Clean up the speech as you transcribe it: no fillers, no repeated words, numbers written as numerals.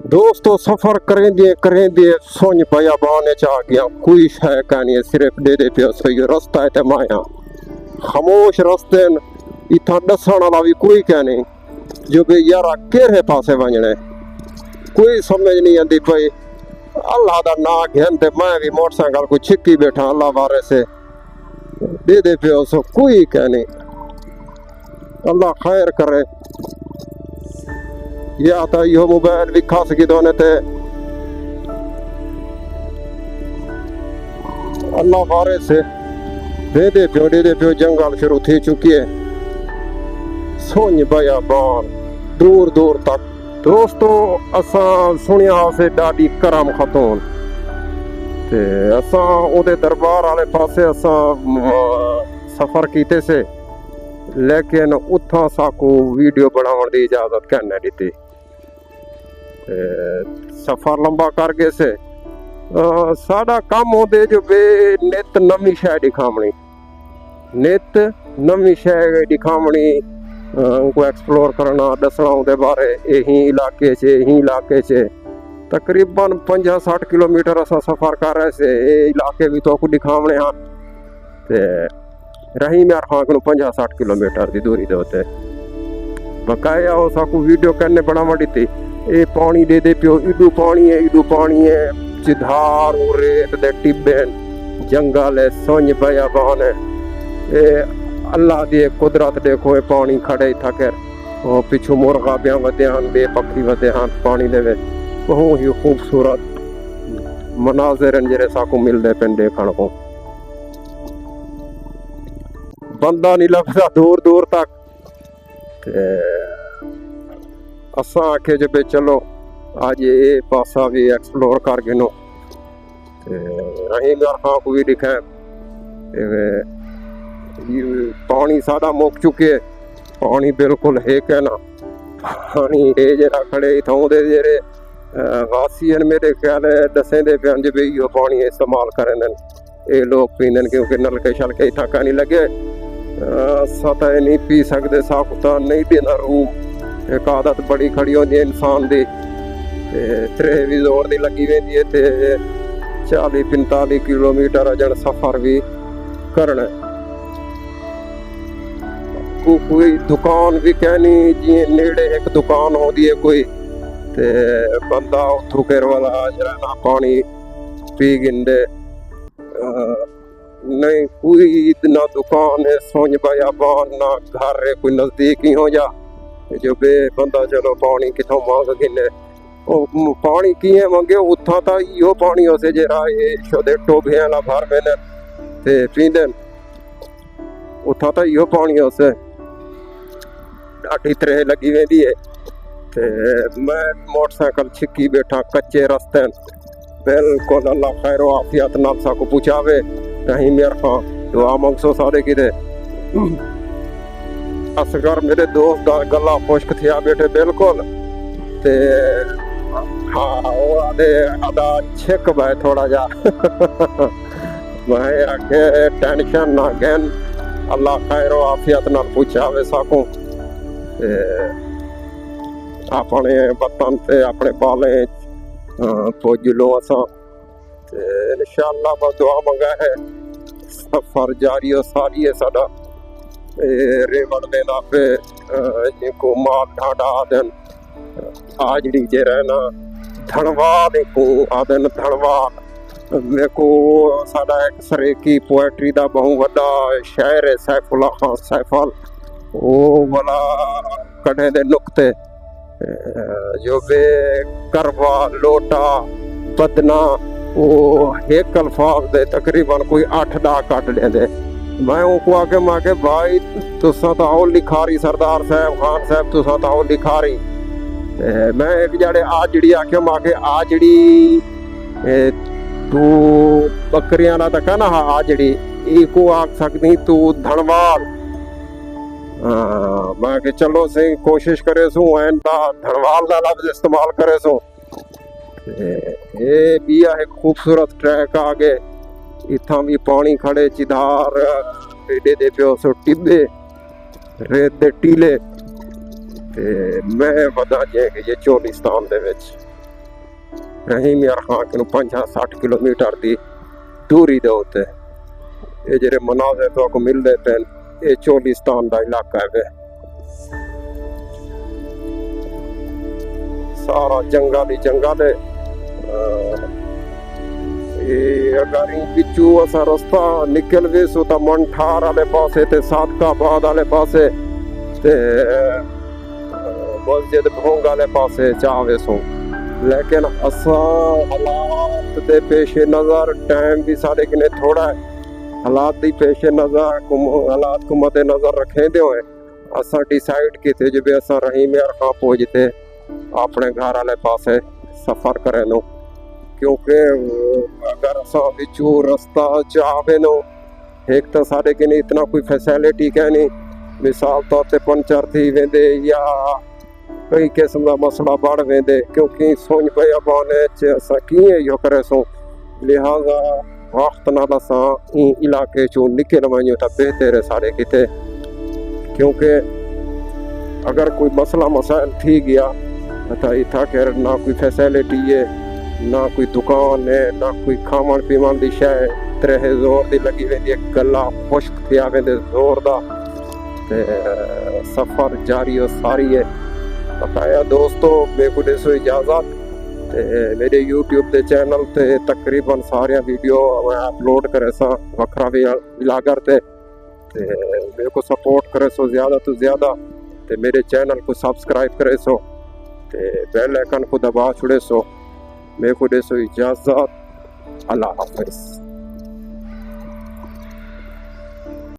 दोस्तों सफर करें दिए सोच पया बहाने चा गया कोई शय कहनी सिर्फ दे पियो सही रास्ता है ते माया खामोश रास्ते इतना दसन वाला भी कोई कह नहीं जो भी यारा केरे पासे वजने कोई समझ नहीं आती भाई अल्लाह का ना घेन ते मैं भी मोटरसाइकिल को छिक्की बैठा अल्लाह बारे से दे पियो सो कोई कह नहीं अल्लाह खैर करे या तो यो मोबाइल भी खास की दोने ते अल्लाह बारे से दे पियो जंगल शुरू थी चुकी है सोन बयाबान दूर दूर तक दोस्तों असा सुनिया से डाडी करम खतून ते असा ओदे दरबार वाले पासे असा सफर कीते से लेकिन उथा साकू वीडियो बनाने की इजाजत कहने दी सफर लंबा कर गए से साडा काम होते जो बे नित नवी शह दिखावनी नित नवी शह दिखावनी उनको एक्सप्लोर करना दसना उनके बारे यही इलाके से तकरीबन 50-60 किलोमीटर असा सफर कर रहे से ये इलाके भी तो दिखावने हाँ ते रही मेरे खां को 50-60 किलोमीटर की दूरी होते बकाया हो साकू वीडियो करने बड़ा मड़ी थी ये पानी दे पियो इडू पानी है चिधार रेत दे टिब्बे जंगल है सोन बयाबान है ये अल्लाह दी कुदरत देखो ये पानी खड़े थकर और पिछू मुर्गा ब्या वधे हैं बेपक्षी वधे हैं पानी दे बहुत ही खूबसूरत मनाजिर जेरे साकू मिलते पे देखने को बंदा नहीं लभदा दूर दूर तक असा आखे जो पे चलो आज ये पासा भी एक्सप्लोर कर गिनो रही खां को भी दिखा पानी सारा मुक चुके पानी बिल्कुल है क्या ना पानी है जरा खड़े इतों दे जेरे वासी मेरे ख्याल दसे दे पे जो भी पानी इस्तेमाल करें ये लोग पींदे क्योंकि नलके शलके इतना का नहीं लगे सतह नहीं पी सकते साकुता नहीं देना रूम एक आदत बड़ी खड़ी होती है इंसान की त्रे भी जोर दी लगी वेंदी है ते 40-45 किलोमीटर अजन सफर भी करना कोई दुकान भी कहनी जी नेड़े एक दुकान होती है कोई ते बंदा उथू केर वाला जरा ना पानी पी गिंदे नहीं कोई ना दुकान है सोच बयाबान ना घर है कोई नजदीक ही हो जा जो बे बंदा चलो पानी कितों मांग गिने पानी किए मंगे उथा तो यो पानी उसे जरा ये छोटे टोभे वाला भर मैंने ते पींदे उथा तो यो पानी उसे ढाडी त्रेह लगी वेंदी है ते मैं मोटरसाइकिल छिक्की बैठा कच्चे रास्ते बिल्कुल अल्लाह खैर आफियत नाल साको पूछावे नहीं मेरे खां दुआ मंगसो सारे किते असगर मेरे दोस्त दा गला खुश्क थिया बैठे बिल्कुल ते हाँ वो आदे आदा छिक भाई थोड़ा जा मैं आके टेंशन ना गैन अल्लाह खैर आफियत नाल पूछावे साको अपने वतन से अपने बाले फौज लो असा इंशाअल्लाह बस दुआ मंगा है सफर जारी और सारी है साडा रेवड़ देना पे जिनको माल ढाडा आदन आजड़ी जे रहना धनवाद को आदन धनवाद मेरे को साडा एक सरेकी पोएट्री दा बहुत बड़ा शायर है सैफुल्लाह खान सैफल वो वाला कढ़े दे नुक्ते जो बे करवा लोटा बदना वो एक अल्फाज दे तकरीबन कोई 8-10 कट लेंदे मैं उनको आके माके भाई तुसा तो आओ लिखारी सरदार साहब खान साहब तुसा तो आओ लिखारी मैं एक जड़े आजड़ी आके माके आजड़ी तू बकरियां ना तक ना आजड़ी को आख सकती तू धनवाल मैं के चलो सही कोशिश करे सू धनवाल का लफ्ज इस्तेमाल करे सू ये भी है खूबसूरत ट्रैक आगे इतना भी पानी खड़े चिधार एडे दे पियो सो टिब्बे रेत दे टीले ते मैं वधा जे कि ये चोलिस्तान दे विच रहीम यार खां को 50-60 किलोमीटर की दूरी दे उत्ते ये जेरे मनाज़र तो को मिलते पे ये चोलिस्तान का इलाका है सारा जंगल ही जंगल है। अगर पिछू असा रास्ता निकल वेसो तो मंठार वाले पासे ते सादकाबाद वाले पासे ते मस्जिद भोंग वाले पासे जा वेसो, लेकिन असा हालात दे पेशे नज़र टाइम भी साढ़े किने थोड़ा है, हालात दी पेशे नज़र हालात को मद्दे नज़र रखे दे हुए असा डिसाइड किते जो भी असा रहीम यार खां पहुंचते अपने घर वाले पासे सफ़र करें नो, क्योंकि अगर असा बिचू रास्ता जावे नो एक तो साढ़े किने इतना कोई फैसिलिटी है नहीं, मिसाल तौर पर पंचर थी वेंदे या कई किस्म का मसला बढ़ वेंदे, क्योंकि सोच पे अबाने असा किए यो करे सो, लिहाजा वक्त नाल असा इलाके चो निकल वञो तो बेहतर है साढ़े किते, क्योंकि अगर कोई मसला मसाइल थी गया तो इतना कर ना कोई फैसिलिटी है ना कोई दुकान है ना कोई खावन पीवन की शय त्रेहे जोर की लगी वेंदी गला खुश्क थिया वेंदे जोर दा ते सफ़र जारी और सारी है। बताया दोस्तों मेरे को देसो इजाज़त ते मेरे यूट्यूब के चैनल ते तकरीबन सारे वीडियो मैं अपलोड करे सा वखरा भी लागर ते मेरे को सपोर्ट करे सो ज़्यादा तो ज़्यादा ते मेरे चैनल को सब्सक्राइब करे सो ते बेल आइकन को दबा छुड़े सो। मेरे को देसो इजाज़त, अल्लाह हाफ़िज़।